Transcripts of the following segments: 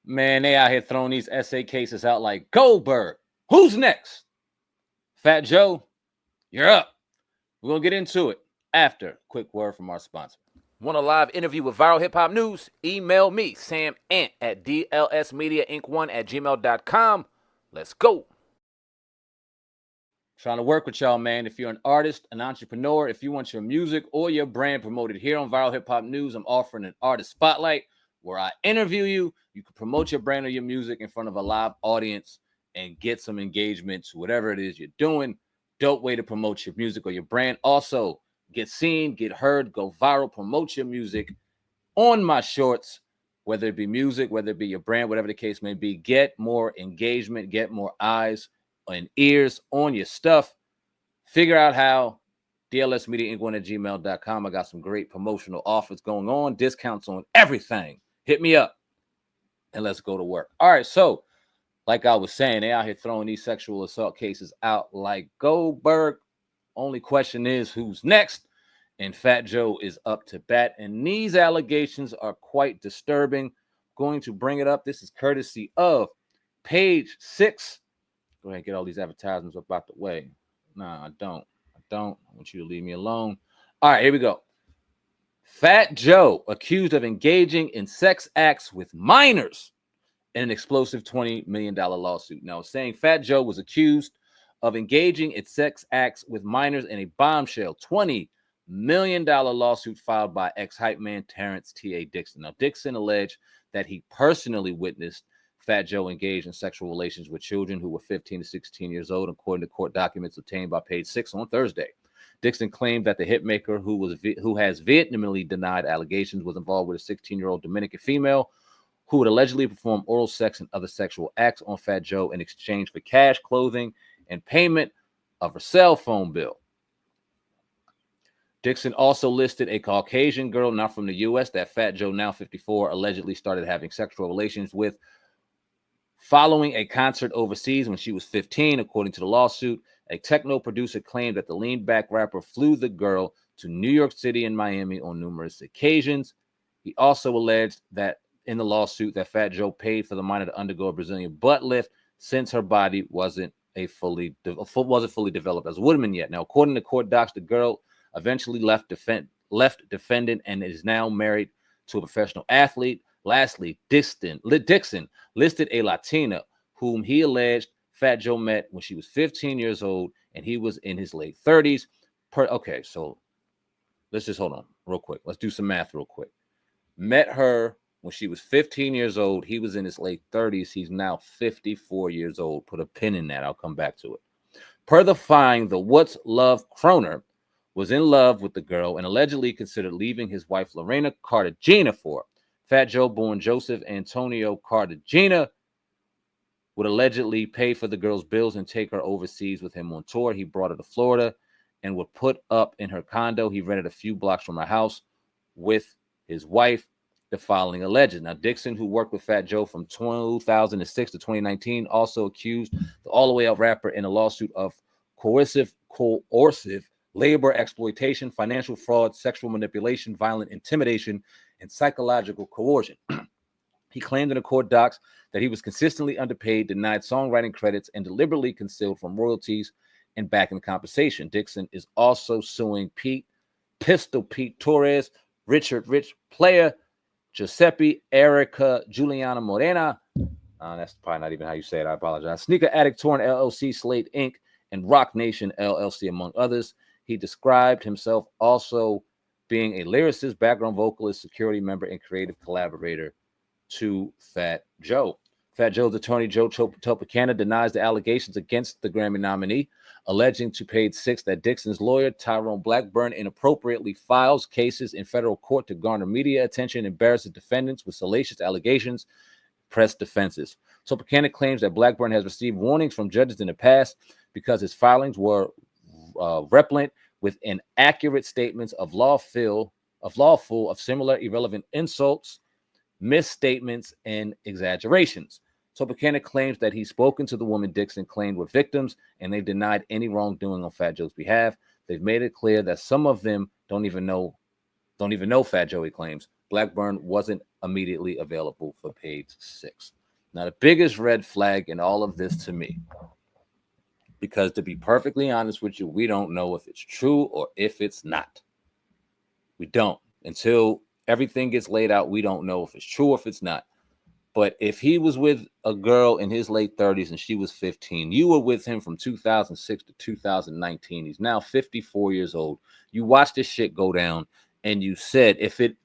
Man, they out here throwing these essay cases out like Goldberg. Who's next? Fat Joe, you're up. We're going to get into it after a quick word from our sponsor. Want a live interview with Viral Hip Hop News? Email me, Sam Ant, at dlsmediainc1@gmail.com. Let's go. Trying to work with y'all, man. If you're an artist, an entrepreneur, if you want your music or your brand promoted here on Viral Hip Hop News, I'm offering an artist spotlight where I interview you. You can promote your brand or your music in front of a live audience and get some engagement to whatever it is you're doing. Dope way to promote your music or your brand. Also, get seen, get heard, go viral, promote your music on my shorts, whether it be music, whether it be your brand, whatever the case may be. Get more engagement, get more eyes and ears on your stuff. Figure out how. dlsmediainc1@gmail.com. I got some great promotional offers going on, discounts on everything. Hit me up and let's go to work. All right, so like I was saying, they out here throwing these sexual assault cases out like Goldberg. Only question is who's next? And Fat Joe is up to bat. And these allegations are quite disturbing. Going to bring it up. This is courtesy of Page 6. Go ahead and get all these advertisements up out the way. Nah, I don't. I want you to leave me alone. All right, here we go. Fat Joe accused of engaging in sex acts with minors in an explosive $20 million lawsuit. Now, saying Fat Joe was accused of engaging in sex acts with minors in a bombshell $20 million lawsuit filed by ex-hype man Terrence T.A. Dixon. Now, Dixon alleged that he personally witnessed Fat Joe engaged in sexual relations with children who were 15 to 16 years old, according to court documents obtained by Page 6 on Thursday. Dixon claimed that the hitmaker, who has vehemently denied allegations, was involved with a 16-year-old Dominican female who would allegedly perform oral sex and other sexual acts on Fat Joe in exchange for cash, clothing, and payment of her cell phone bill. Dixon also listed a Caucasian girl not from the U.S. that Fat Joe, now 54, allegedly started having sexual relations with following a concert overseas when she was 15, according to the lawsuit. A techno producer claimed that the lean-back rapper flew the girl to New York City and Miami on numerous occasions. He also alleged that in the lawsuit that Fat Joe paid for the minor to undergo a Brazilian butt lift since her body wasn't fully developed as a woman yet. Now, according to court docs, the girl eventually left defendant and is now married to a professional athlete. Lastly, Dixon listed a Latina whom he alleged Fat Joe met when she was 15 years old and he was in his late 30s. Okay, so let's just hold on real quick. Let's do some math real quick. Met her when she was 15 years old. He was in his late 30s. He's now 54 years old. Put a pin in that. I'll come back to it. Per the fine, the What's Love Croner was in love with the girl and allegedly considered leaving his wife Lorena Cartagena for her. Fat Joe, born Joseph Antonio Cartagena, would allegedly pay for the girl's bills and take her overseas with him on tour. He brought her to Florida and would put up in her condo. He rented a few blocks from her house with his wife, the following alleged. Now, Dixon, who worked with Fat Joe from 2006 to 2019, also accused the all-the-way out rapper in a lawsuit of coercive labor exploitation, financial fraud, sexual manipulation, violent intimidation, and psychological coercion. He claimed in the court docs that he was consistently underpaid, denied songwriting credits, and deliberately concealed from royalties and back-end compensation. Dixon is also suing Pistol Pete Torres, Richard Rich Player, Giuseppe Erica Juliana Morena. That's probably not even how you say it. I apologize. Sneaker Addict Torn LLC, Slate Inc., and Rock Nation LLC, among others. He described himself also being a lyricist, background vocalist, security member, and creative collaborator to Fat Joe. Fat Joe's attorney, Joe Topacana, denies the allegations against the Grammy nominee, alleging to Page 6 that Dixon's lawyer, Tyrone Blackburn, inappropriately files cases in federal court to garner media attention, embarrasses defendants with salacious allegations, press defenses. Topacana claims that Blackburn has received warnings from judges in the past because his filings were repellent with inaccurate statements of lawful, of similar irrelevant insults, misstatements, and exaggerations. Topacana claims that he's spoken to the woman Dixon claimed were victims, and they've denied any wrongdoing on Fat Joe's behalf. They've made it clear that some of them don't even know Fat Joe, he claims. Blackburn wasn't immediately available for page 6. Now, the biggest red flag in all of this to me, because to be perfectly honest with you, we don't know if it's true or if it's not. We don't. Until everything gets laid out, we don't know if it's true or if it's not. But if he was with a girl in his late 30s and she was 15, you were with him from 2006 to 2019. He's now 54 years old. You watched this shit go down, and you said, if it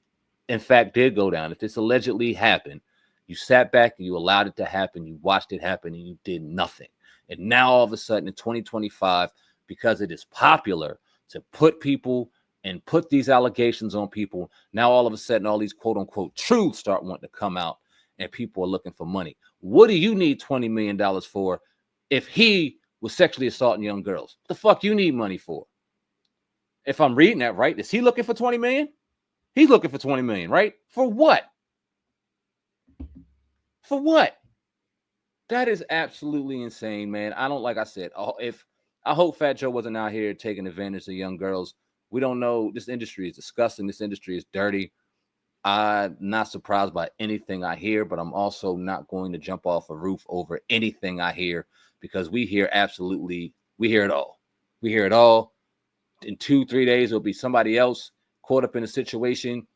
in fact did go down, if this allegedly happened, you sat back and you allowed it to happen. You watched it happen and you did nothing. And now all of a sudden in 2025, because it is popular to put people and put these allegations on people, now all of a sudden all these quote unquote truths start wanting to come out and people are looking for money. What do you need $20 million for if he was sexually assaulting young girls? What the fuck you need money for? If I'm reading that right, is he looking for 20 million? He's looking for 20 million, right? For what? For what? That is absolutely insane, man. I don't, like I said, if I hope Fat Joe wasn't out here taking advantage of young girls. We don't know. This industry is disgusting. This industry is dirty. I'm not surprised by anything I hear, but I'm also not going to jump off a roof over anything I hear, because we hear it all. We hear it all. In 2-3 days, it'll be somebody else caught up in a situation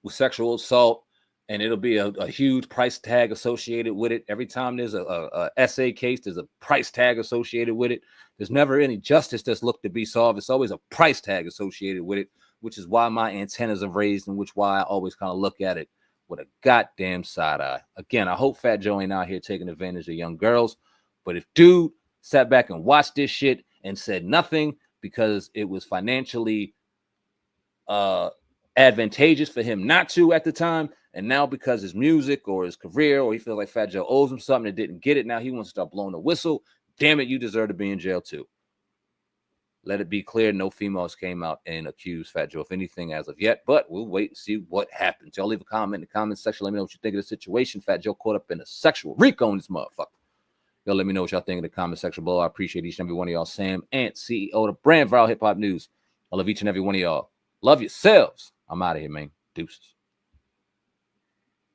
with sexual assault, and it'll be a huge price tag associated with it. Every time there's a SA case, there's a price tag associated with it. There's never any justice that's looked to be solved. It's always a price tag associated with it, which is why my antennas are raised, and why I always kind of look at it with a goddamn side eye. Again, I hope Fat Joe ain't out here taking advantage of young girls, but if dude sat back and watched this shit and said nothing because it was financially advantageous for him not to at the time, and now because his music or his career, or he feels like Fat Joe owes him something and didn't get it, now he wants to start blowing the whistle, damn it, you deserve to be in jail too. Let it be clear, no females came out and accused Fat Joe of anything as of yet, but we'll wait and see what happens. Y'all leave a comment in the comment section. Let me know what you think of the situation. Fat Joe caught up in a sexual RICO in this motherfucker. Y'all let me know what y'all think in the comment section below. I appreciate each and every one of y'all. Sam Ant, CEO of the brand Viral Hip Hop News. I love each and every one of y'all. Love yourselves. I'm out of here, man. Deuces.